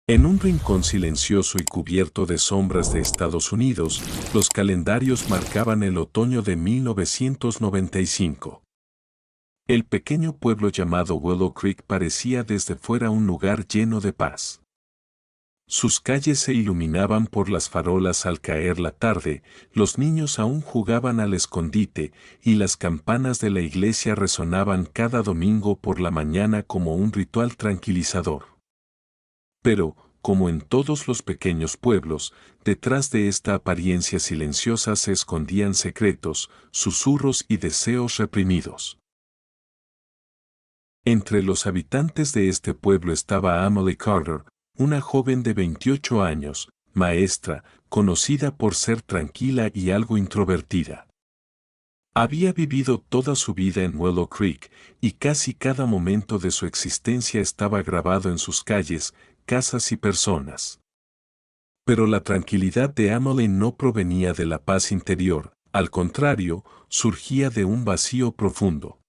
En un rincón silencioso y cubierto de sombras de Estados Unidos, los calendarios marcaban el otoño de 1995. El pequeño pueblo llamado Willow Creek parecía desde fuera un lugar lleno de paz. Sus calles se iluminaban por las farolas al caer la tarde, los niños aún jugaban al escondite y las campanas de la iglesia resonaban cada domingo por la mañana como un ritual tranquilizador. Pero, como en todos los pequeños pueblos, detrás de esta apariencia silenciosa se escondían secretos, susurros y deseos reprimidos. Entre los habitantes de este pueblo estaba Emily Carter, una joven de 28 años, maestra, conocida por ser tranquila y algo introvertida. Había vivido toda su vida en Willow Creek, y casi cada momento de su existencia estaba grabado en sus calles, casas y personas. Pero la tranquilidad de Emily no provenía de la paz interior, al contrario, surgía de un vacío profundo.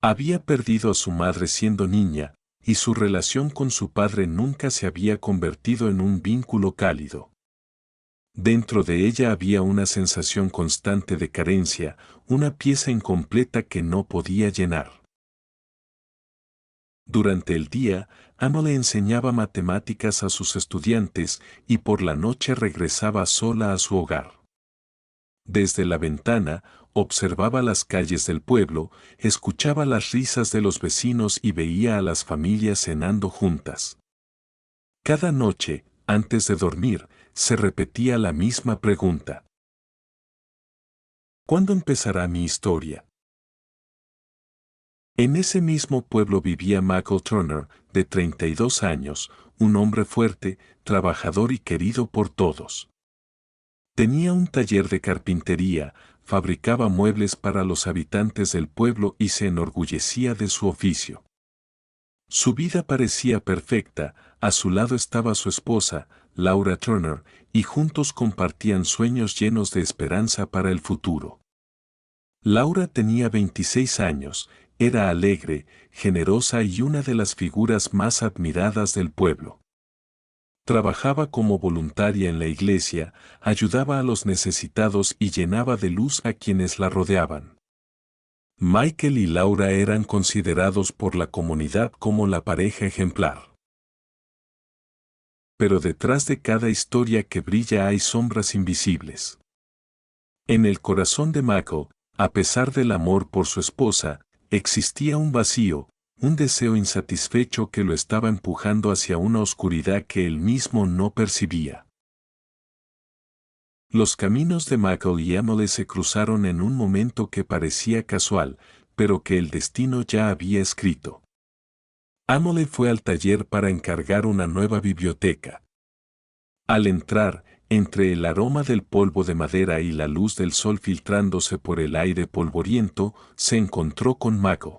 Había perdido a su madre siendo niña, y su relación con su padre nunca se había convertido en un vínculo cálido. Dentro de ella había una sensación constante de carencia, una pieza incompleta que no podía llenar. Durante el día, Emily enseñaba matemáticas a sus estudiantes y por la noche regresaba sola a su hogar. Desde la ventana, observaba las calles del pueblo, escuchaba las risas de los vecinos y veía a las familias cenando juntas. Cada noche, antes de dormir, se repetía la misma pregunta. ¿Cuándo empezará mi historia? En ese mismo pueblo vivía Michael Turner, de 32 años, un hombre fuerte, trabajador y querido por todos. Tenía un taller de carpintería, fabricaba muebles para los habitantes del pueblo y se enorgullecía de su oficio. Su vida parecía perfecta, a su lado estaba su esposa, Laura Turner, y juntos compartían sueños llenos de esperanza para el futuro. Laura tenía 26 años, era alegre, generosa y una de las figuras más admiradas del pueblo. Trabajaba como voluntaria en la iglesia, ayudaba a los necesitados y llenaba de luz a quienes la rodeaban. Michael y Laura eran considerados por la comunidad como la pareja ejemplar. Pero detrás de cada historia que brilla hay sombras invisibles. En el corazón de Michael, a pesar del amor por su esposa, existía un vacío, un deseo insatisfecho que lo estaba empujando hacia una oscuridad que él mismo no percibía. Los caminos de Michael y Emily se cruzaron en un momento que parecía casual, pero que el destino ya había escrito. Emily fue al taller para encargar una nueva biblioteca. Al entrar, entre el aroma del polvo de madera y la luz del sol filtrándose por el aire polvoriento, se encontró con Michael.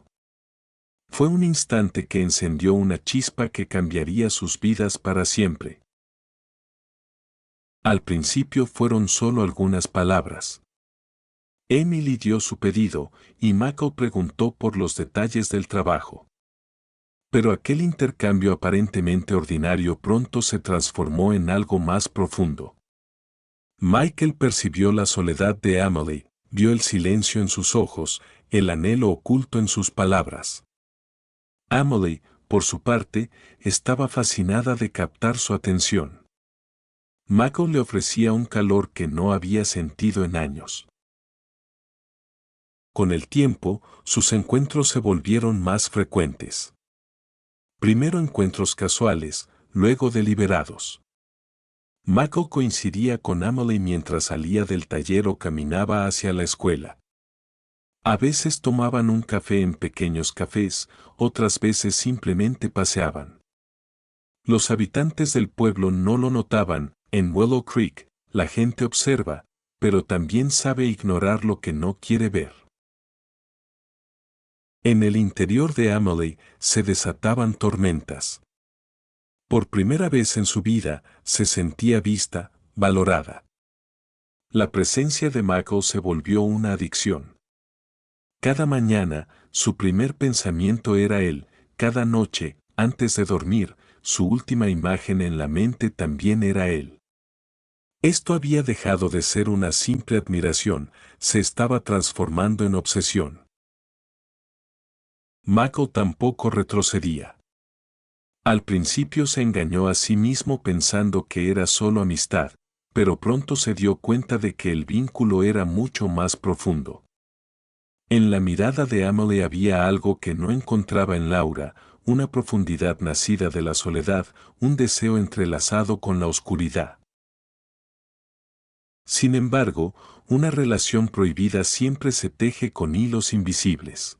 Fue un instante que encendió una chispa que cambiaría sus vidas para siempre. Al principio fueron solo algunas palabras. Emily dio su pedido, y Michael preguntó por los detalles del trabajo. Pero aquel intercambio aparentemente ordinario pronto se transformó en algo más profundo. Michael percibió la soledad de Emily, vio el silencio en sus ojos, el anhelo oculto en sus palabras. Emily, por su parte, estaba fascinada de captar su atención. Michael le ofrecía un calor que no había sentido en años. Con el tiempo, sus encuentros se volvieron más frecuentes. Primero encuentros casuales, luego deliberados. Michael coincidía con Emily mientras salía del taller o caminaba hacia la escuela. A veces tomaban un café en pequeños cafés, otras veces simplemente paseaban. Los habitantes del pueblo no lo notaban, en Willow Creek, la gente observa, pero también sabe ignorar lo que no quiere ver. En el interior de Emily se desataban tormentas. Por primera vez en su vida, se sentía vista, valorada. La presencia de Michael se volvió una adicción. Cada mañana, su primer pensamiento era él, cada noche, antes de dormir, su última imagen en la mente también era él. Esto había dejado de ser una simple admiración, se estaba transformando en obsesión. Mako tampoco retrocedía. Al principio se engañó a sí mismo pensando que era solo amistad, pero pronto se dio cuenta de que el vínculo era mucho más profundo. En la mirada de Emily había algo que no encontraba en Laura, una profundidad nacida de la soledad, un deseo entrelazado con la oscuridad. Sin embargo, una relación prohibida siempre se teje con hilos invisibles.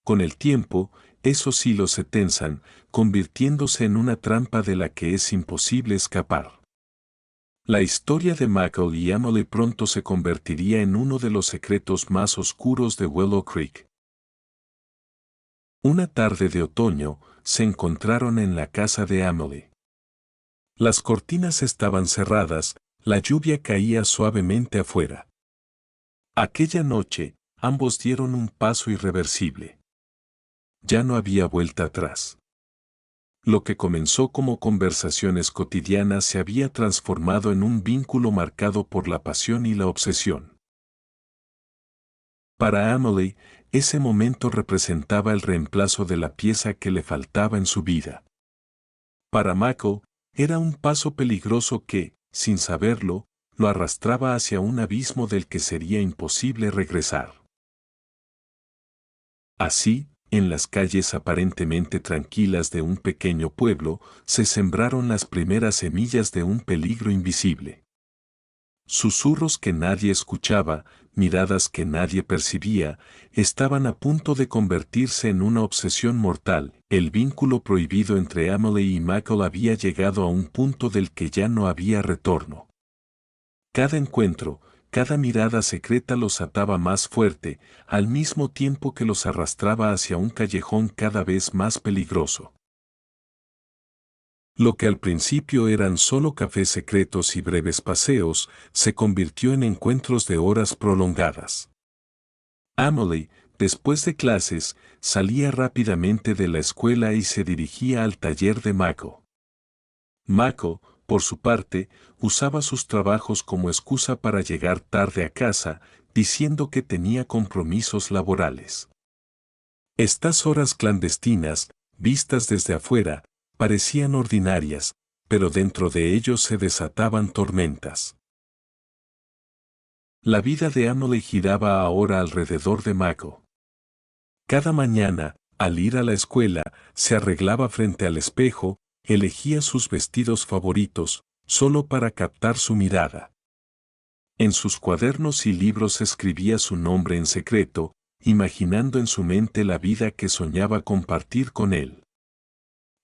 Con el tiempo, esos hilos se tensan, convirtiéndose en una trampa de la que es imposible escapar. La historia de Mako y Emily pronto se convertiría en uno de los secretos más oscuros de Willow Creek. Una tarde de otoño, se encontraron en la casa de Emily. Las cortinas estaban cerradas, la lluvia caía suavemente afuera. Aquella noche, ambos dieron un paso irreversible. Ya no había vuelta atrás. Lo que comenzó como conversaciones cotidianas se había transformado en un vínculo marcado por la pasión y la obsesión. Para Emily, ese momento representaba el reemplazo de la pieza que le faltaba en su vida. Para Mako, era un paso peligroso que, sin saberlo, lo arrastraba hacia un abismo del que sería imposible regresar. Así, en las calles aparentemente tranquilas de un pequeño pueblo, se sembraron las primeras semillas de un peligro invisible. Susurros que nadie escuchaba, miradas que nadie percibía, estaban a punto de convertirse en una obsesión mortal. El vínculo prohibido entre Emily y Mako había llegado a un punto del que ya no había retorno. Cada encuentro, cada mirada secreta los ataba más fuerte, al mismo tiempo que los arrastraba hacia un callejón cada vez más peligroso. Lo que al principio eran solo cafés secretos y breves paseos, se convirtió en encuentros de horas prolongadas. Emily, después de clases, salía rápidamente de la escuela y se dirigía al taller de Mako. Mako, por su parte, usaba sus trabajos como excusa para llegar tarde a casa, diciendo que tenía compromisos laborales. Estas horas clandestinas, vistas desde afuera, parecían ordinarias, pero dentro de ellos se desataban tormentas. La vida de Emily giraba ahora alrededor de Mako. Cada mañana, al ir a la escuela, se arreglaba frente al espejo, elegía sus vestidos favoritos, solo para captar su mirada. En sus cuadernos y libros escribía su nombre en secreto, imaginando en su mente la vida que soñaba compartir con él.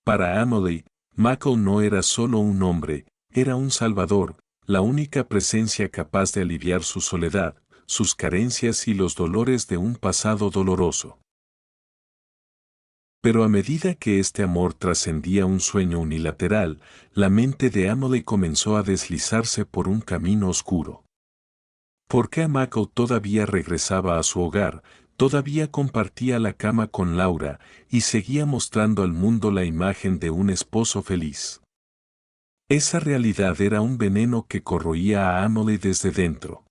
Para Emily, Mako no era solo un hombre, era un salvador, la única presencia capaz de aliviar su soledad, sus carencias y los dolores de un pasado doloroso. Pero a medida que este amor trascendía un sueño unilateral, la mente de Emily comenzó a deslizarse por un camino oscuro. ¿Por qué Mako todavía regresaba a su hogar, todavía compartía la cama con Laura y seguía mostrando al mundo la imagen de un esposo feliz? Esa realidad era un veneno que corroía a Emily desde dentro.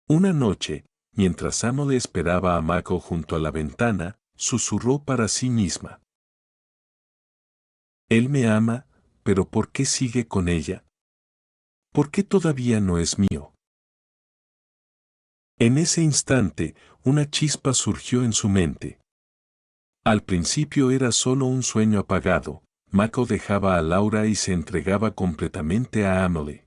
Una noche, mientras Emily esperaba a Mako junto a la ventana, susurró para sí misma. Él me ama, pero ¿por qué sigue con ella? ¿Por qué todavía no es mío? En ese instante, una chispa surgió en su mente. Al principio era solo un sueño apagado, Mako dejaba a Laura y se entregaba completamente a Emily.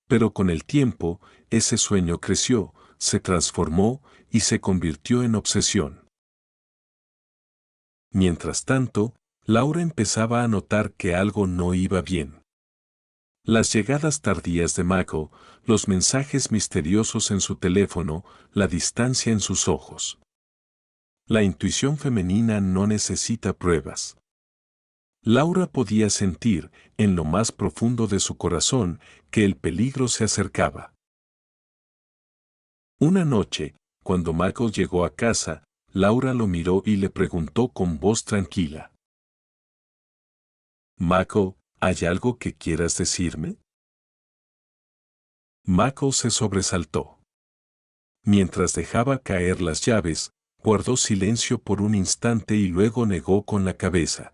Pero con el tiempo, ese sueño creció, se transformó y se convirtió en obsesión. Mientras tanto, Laura empezaba a notar que algo no iba bien. Las llegadas tardías de Mako, los mensajes misteriosos en su teléfono, la distancia en sus ojos. La intuición femenina no necesita pruebas. Laura podía sentir, en lo más profundo de su corazón, que el peligro se acercaba. Una noche, cuando Mako llegó a casa, Laura lo miró y le preguntó con voz tranquila. Michael, ¿hay algo que quieras decirme? Michael se sobresaltó. Mientras dejaba caer las llaves, guardó silencio por un instante y luego negó con la cabeza.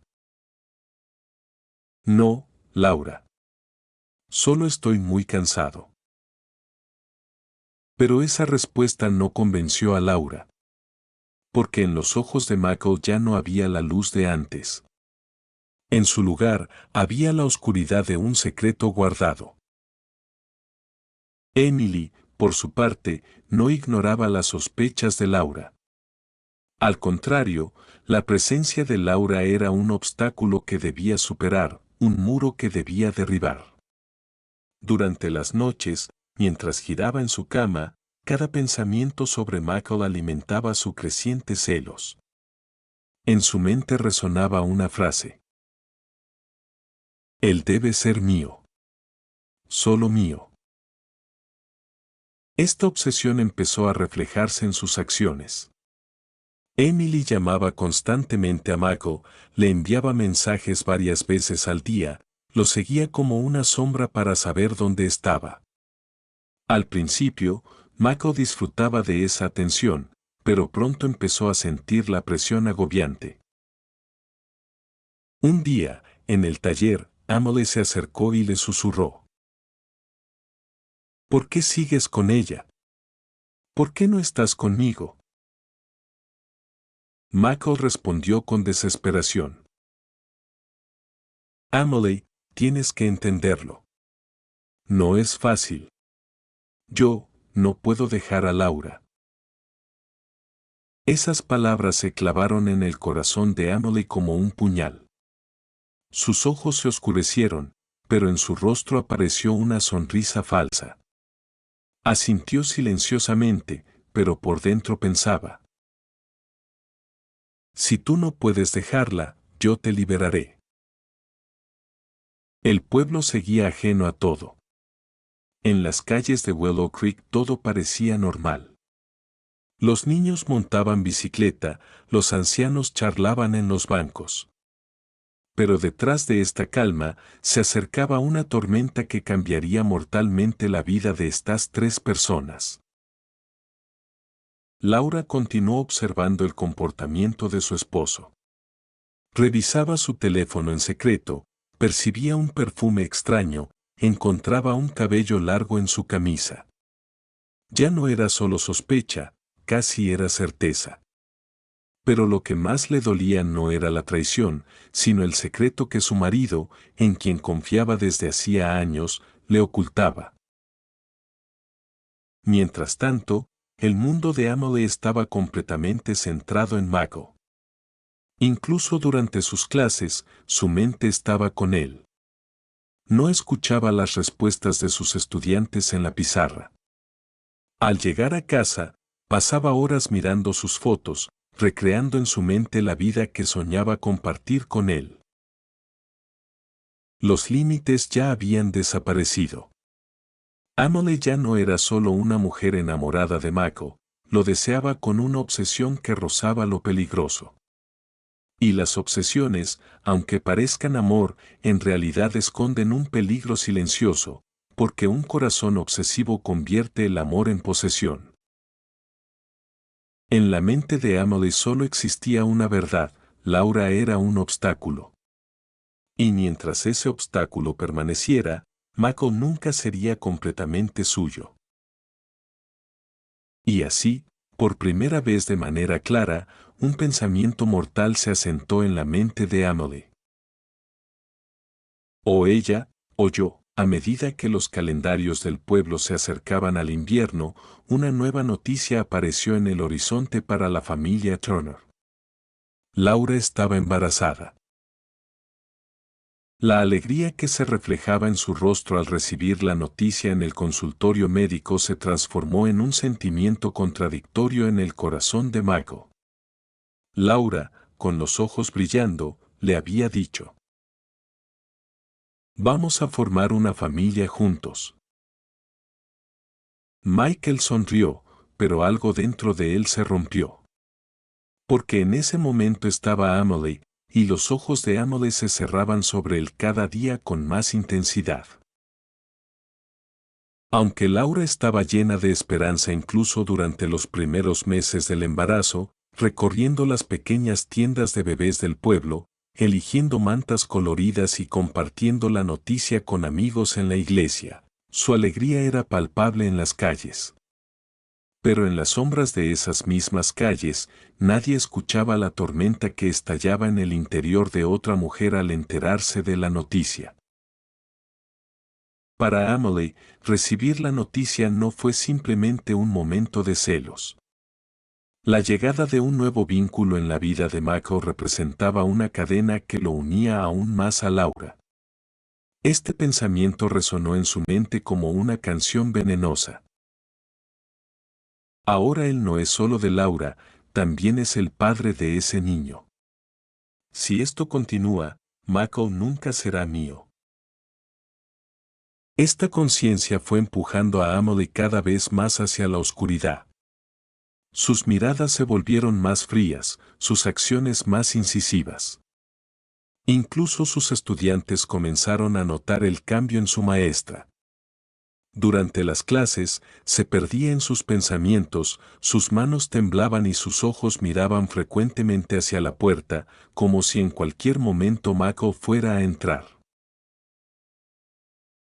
No, Laura. Solo estoy muy cansado. Pero esa respuesta no convenció a Laura. Porque en los ojos de Michael ya no había la luz de antes. En su lugar, había la oscuridad de un secreto guardado. Emily, por su parte, no ignoraba las sospechas de Laura. Al contrario, la presencia de Laura era un obstáculo que debía superar, un muro que debía derribar. Durante las noches, mientras giraba en su cama, cada pensamiento sobre Michael alimentaba su creciente celos. En su mente resonaba una frase. Él debe ser mío. Solo mío. Esta obsesión empezó a reflejarse en sus acciones. Emily llamaba constantemente a Michael, le enviaba mensajes varias veces al día, lo seguía como una sombra para saber dónde estaba. Al principio, Michael disfrutaba de esa atención, pero pronto empezó a sentir la presión agobiante. Un día, en el taller, Emily se acercó y le susurró. ¿Por qué sigues con ella? ¿Por qué no estás conmigo? Michael respondió con desesperación. Emily, tienes que entenderlo. No es fácil. Yo, no puedo dejar a Laura. Esas palabras se clavaron en el corazón de Emily como un puñal. Sus ojos se oscurecieron, pero en su rostro apareció una sonrisa falsa. Asintió silenciosamente, pero por dentro pensaba. Si tú no puedes dejarla, yo te liberaré. El pueblo seguía ajeno a todo. En las calles de Willow Creek todo parecía normal. Los niños montaban bicicleta, los ancianos charlaban en los bancos. Pero detrás de esta calma se acercaba una tormenta que cambiaría mortalmente la vida de estas tres personas. Laura continuó observando el comportamiento de su esposo. Revisaba su teléfono en secreto, percibía un perfume extraño, encontraba un cabello largo en su camisa. Ya no era solo sospecha, casi era certeza. Pero lo que más le dolía no era la traición, sino el secreto que su marido, en quien confiaba desde hacía años, le ocultaba. Mientras tanto, el mundo de Emily estaba completamente centrado en Michael. Incluso durante sus clases, su mente estaba con él. No escuchaba las respuestas de sus estudiantes en la pizarra. Al llegar a casa, pasaba horas mirando sus fotos, recreando en su mente la vida que soñaba compartir con él. Los límites ya habían desaparecido. Emily ya no era solo una mujer enamorada de Michael, lo deseaba con una obsesión que rozaba lo peligroso. Y las obsesiones, aunque parezcan amor, en realidad esconden un peligro silencioso, porque un corazón obsesivo convierte el amor en posesión. En la mente de Emily solo existía una verdad: Laura era un obstáculo. Y mientras ese obstáculo permaneciera, Michael nunca sería completamente suyo. Y así, por primera vez de manera clara, un pensamiento mortal se asentó en la mente de Emily. O ella, o yo. A medida que los calendarios del pueblo se acercaban al invierno, una nueva noticia apareció en el horizonte para la familia Turner. Laura estaba embarazada. La alegría que se reflejaba en su rostro al recibir la noticia en el consultorio médico se transformó en un sentimiento contradictorio en el corazón de Michael. Laura, con los ojos brillando, le había dicho: vamos a formar una familia juntos. Michael sonrió, pero algo dentro de él se rompió. Porque en ese momento estaba Emily, y los ojos de Emily se cerraban sobre él cada día con más intensidad. Aunque Laura estaba llena de esperanza incluso durante los primeros meses del embarazo, recorriendo las pequeñas tiendas de bebés del pueblo, eligiendo mantas coloridas y compartiendo la noticia con amigos en la iglesia, su alegría era palpable en las calles. Pero en las sombras de esas mismas calles, nadie escuchaba la tormenta que estallaba en el interior de otra mujer al enterarse de la noticia. Para Emily, recibir la noticia no fue simplemente un momento de celos. La llegada de un nuevo vínculo en la vida de Michael representaba una cadena que lo unía aún más a Laura. Este pensamiento resonó en su mente como una canción venenosa. Ahora él no es solo de Laura, también es el padre de ese niño. Si esto continúa, Michael nunca será mío. Esta conciencia fue empujando a Emily cada vez más hacia la oscuridad. Sus miradas se volvieron más frías, sus acciones más incisivas. Incluso sus estudiantes comenzaron a notar el cambio en su maestra. Durante las clases, se perdía en sus pensamientos, sus manos temblaban y sus ojos miraban frecuentemente hacia la puerta, como si en cualquier momento Michael fuera a entrar.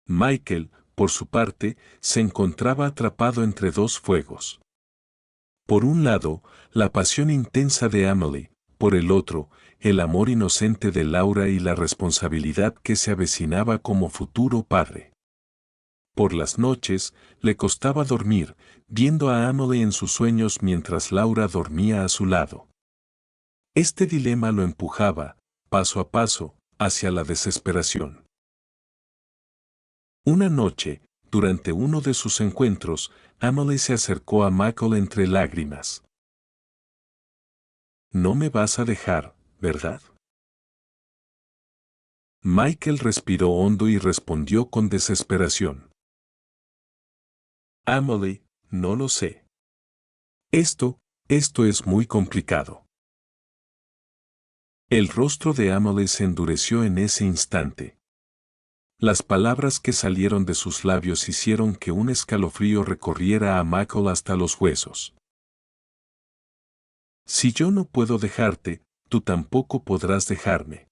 Michael, por su parte, se encontraba atrapado entre dos fuegos. Por un lado, la pasión intensa de Emily, por el otro, el amor inocente de Laura y la responsabilidad que se avecinaba como futuro padre. Por las noches, le costaba dormir, viendo a Emily en sus sueños mientras Laura dormía a su lado. Este dilema lo empujaba, paso a paso, hacia la desesperación. Una noche, durante uno de sus encuentros, Emily se acercó a Michael entre lágrimas. «No me vas a dejar, ¿verdad?». Michael respiró hondo y respondió con desesperación. «Emily, no lo sé. Esto es muy complicado». El rostro de Emily se endureció en ese instante. Las palabras que salieron de sus labios hicieron que un escalofrío recorriera a Michael hasta los huesos. «Si yo no puedo dejarte, tú tampoco podrás dejarme».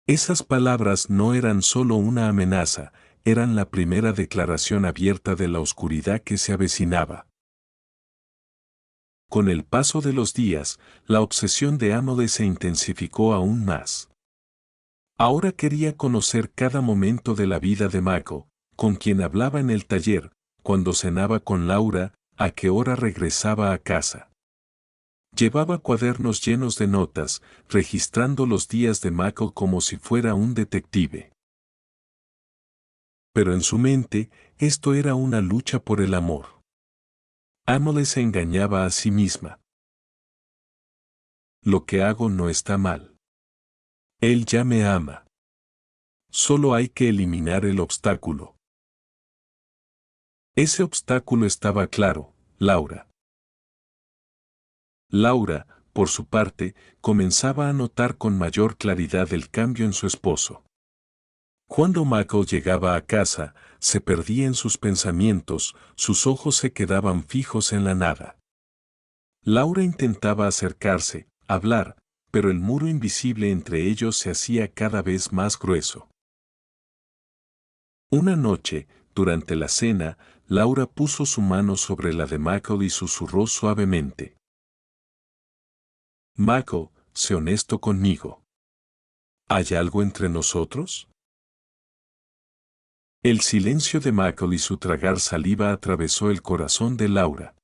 Esas palabras no eran solo una amenaza, eran la primera declaración abierta de la oscuridad que se avecinaba. Con el paso de los días, la obsesión de Emily se intensificó aún más. Ahora quería conocer cada momento de la vida de Michael, con quien hablaba en el taller, cuando cenaba con Laura, a qué hora regresaba a casa. Llevaba cuadernos llenos de notas, registrando los días de Michael como si fuera un detective. Pero en su mente, esto era una lucha por el amor. Emily se engañaba a sí misma. Lo que hago no está mal. Él ya me ama. Solo hay que eliminar el obstáculo. Ese obstáculo estaba claro, Laura. Laura, por su parte, comenzaba a notar con mayor claridad el cambio en su esposo. Cuando Michael llegaba a casa, se perdía en sus pensamientos, sus ojos se quedaban fijos en la nada. Laura intentaba acercarse, hablar, pero el muro invisible entre ellos se hacía cada vez más grueso. Una noche, durante la cena, Laura puso su mano sobre la de Michael y susurró suavemente. «Michael, sé honesto conmigo. ¿Hay algo entre nosotros?». El silencio de Michael y su tragar saliva atravesó el corazón de Laura.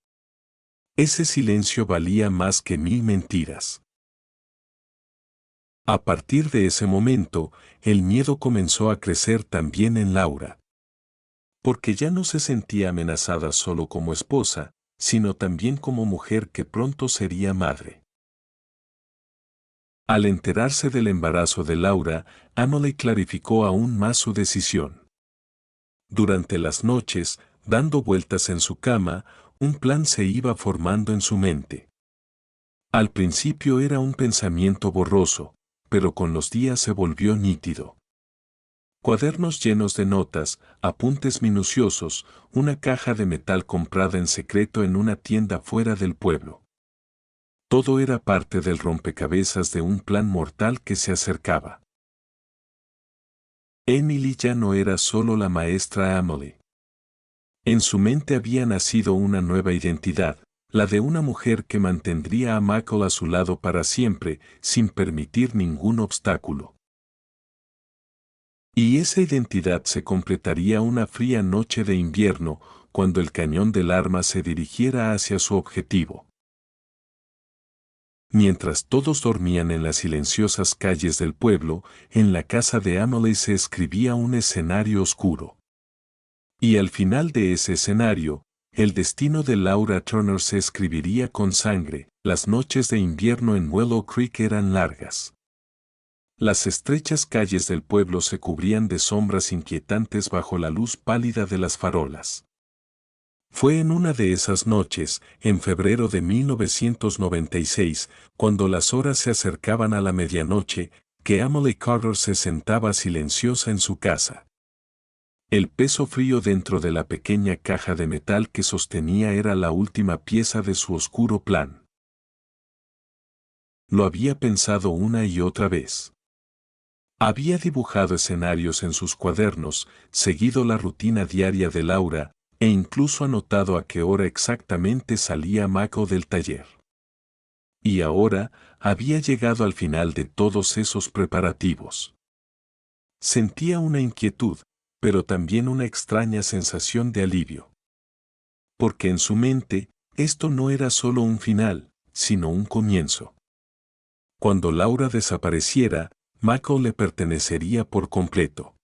Ese silencio valía más que 1000 mentiras. A partir de ese momento, el miedo comenzó a crecer también en Laura. Porque ya no se sentía amenazada solo como esposa, sino también como mujer que pronto sería madre. Al enterarse del embarazo de Laura, Emily clarificó aún más su decisión. Durante las noches, dando vueltas en su cama, un plan se iba formando en su mente. Al principio era un pensamiento borroso, pero con los días se volvió nítido. Cuadernos llenos de notas, apuntes minuciosos, una caja de metal comprada en secreto en una tienda fuera del pueblo. Todo era parte del rompecabezas de un plan mortal que se acercaba. Emily ya no era solo la maestra Amelie. En su mente había nacido una nueva identidad, la de una mujer que mantendría a Michael a su lado para siempre, sin permitir ningún obstáculo. Y esa identidad se completaría una fría noche de invierno, cuando el cañón del arma se dirigiera hacia su objetivo. Mientras todos dormían en las silenciosas calles del pueblo, en la casa de Amelie se escribía un escenario oscuro. Y al final de ese escenario, el destino de Laura Turner se escribiría con sangre. Las noches de invierno en Willow Creek eran largas. Las estrechas calles del pueblo se cubrían de sombras inquietantes bajo la luz pálida de las farolas. Fue en una de esas noches, en febrero de 1996, cuando las horas se acercaban a la medianoche, que Amelie Carter se sentaba silenciosa en su casa. El peso frío dentro de la pequeña caja de metal que sostenía era la última pieza de su oscuro plan. Lo había pensado una y otra vez. Había dibujado escenarios en sus cuadernos, seguido la rutina diaria de Laura, e incluso anotado a qué hora exactamente salía Michael del taller. Y ahora había llegado al final de todos esos preparativos. Sentía una inquietud, pero también una extraña sensación de alivio. Porque en su mente, esto no era solo un final, sino un comienzo. Cuando Laura desapareciera, Michael le pertenecería por completo.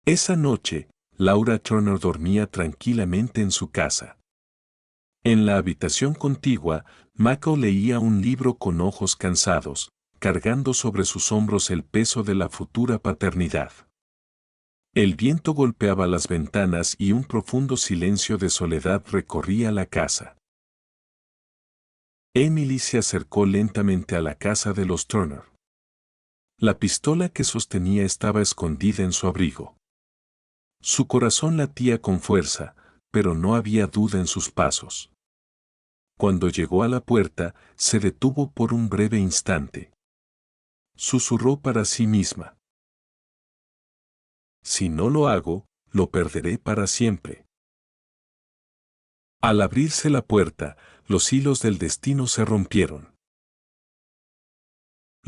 Esa noche, Laura Turner dormía tranquilamente en su casa. En la habitación contigua, Michael leía un libro con ojos cansados, cargando sobre sus hombros el peso de la futura paternidad. El viento golpeaba las ventanas y un profundo silencio de soledad recorría la casa. Emily se acercó lentamente a la casa de los Turner. La pistola que sostenía estaba escondida en su abrigo. Su corazón latía con fuerza, pero no había duda en sus pasos. Cuando llegó a la puerta, se detuvo por un breve instante. Susurró para sí misma: si no lo hago, lo perderé para siempre. Al abrirse la puerta, los hilos del destino se rompieron.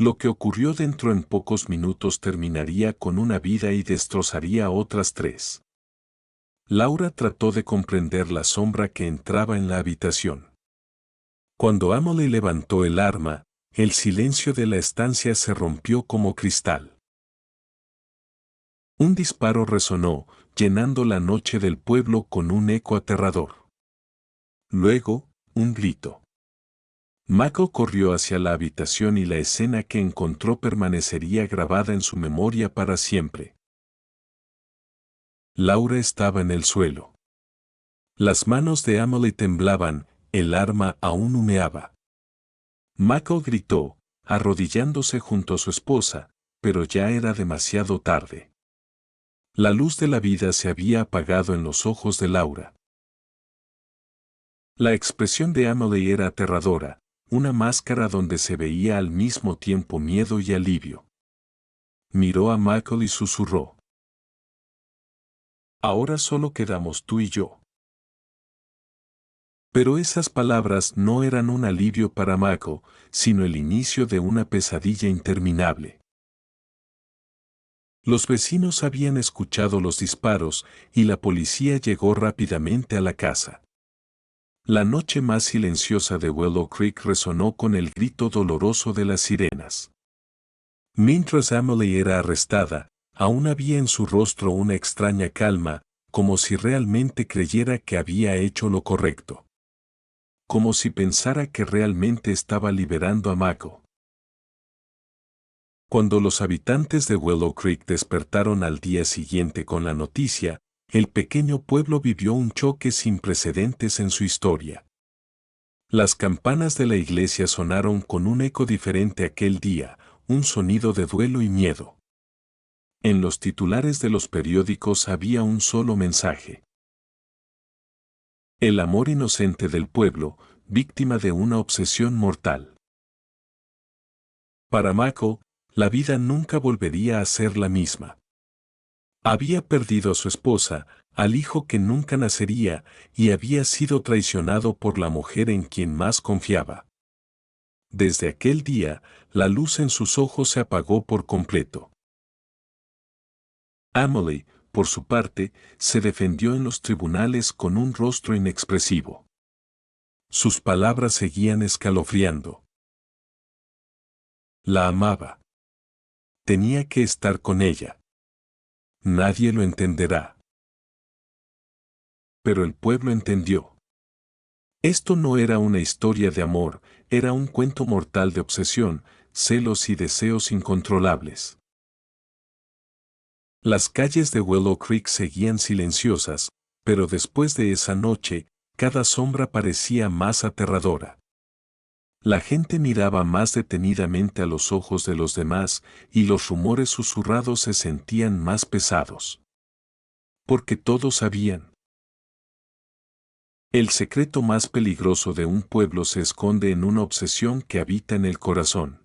Lo que ocurrió dentro en pocos minutos terminaría con una vida y destrozaría otras 3. Laura trató de comprender la sombra que entraba en la habitación. Cuando Amelie levantó el arma, el silencio de la estancia se rompió como cristal. Un disparo resonó, llenando la noche del pueblo con un eco aterrador. Luego, un grito. Michael corrió hacia la habitación y la escena que encontró permanecería grabada en su memoria para siempre. Laura estaba en el suelo. Las manos de Amelie temblaban, el arma aún humeaba. Michael gritó, arrodillándose junto a su esposa, pero ya era demasiado tarde. La luz de la vida se había apagado en los ojos de Laura. La expresión de Amelie era aterradora, una máscara donde se veía al mismo tiempo miedo y alivio. Miró a Michael y susurró: ahora solo quedamos tú y yo. Pero esas palabras no eran un alivio para Michael, sino el inicio de una pesadilla interminable. Los vecinos habían escuchado los disparos y la policía llegó rápidamente a la casa. La noche más silenciosa de Willow Creek resonó con el grito doloroso de las sirenas. Mientras Amelie era arrestada, aún había en su rostro una extraña calma, como si realmente creyera que había hecho lo correcto. Como si pensara que realmente estaba liberando a Mako. Cuando los habitantes de Willow Creek despertaron al día siguiente con la noticia, el pequeño pueblo vivió un choque sin precedentes en su historia. Las campanas de la iglesia sonaron con un eco diferente aquel día, un sonido de duelo y miedo. En los titulares de los periódicos había un solo mensaje. El amor inocente del pueblo, víctima de una obsesión mortal. Para Michael, la vida nunca volvería a ser la misma. Había perdido a su esposa, al hijo que nunca nacería, y había sido traicionado por la mujer en quien más confiaba. Desde aquel día, la luz en sus ojos se apagó por completo. Emily, por su parte, se defendió en los tribunales con un rostro inexpresivo. Sus palabras seguían escalofriando. La amaba. Tenía que estar con ella. Nadie lo entenderá. Pero el pueblo entendió. Esto no era una historia de amor, era un cuento mortal de obsesión, celos y deseos incontrolables. Las calles de Willow Creek seguían silenciosas, pero después de esa noche, cada sombra parecía más aterradora. La gente miraba más detenidamente a los ojos de los demás y los rumores susurrados se sentían más pesados. Porque todos sabían. El secreto más peligroso de un pueblo se esconde en una obsesión que habita en el corazón.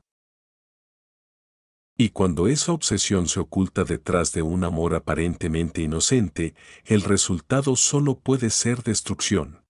Y cuando esa obsesión se oculta detrás de un amor aparentemente inocente, el resultado solo puede ser destrucción.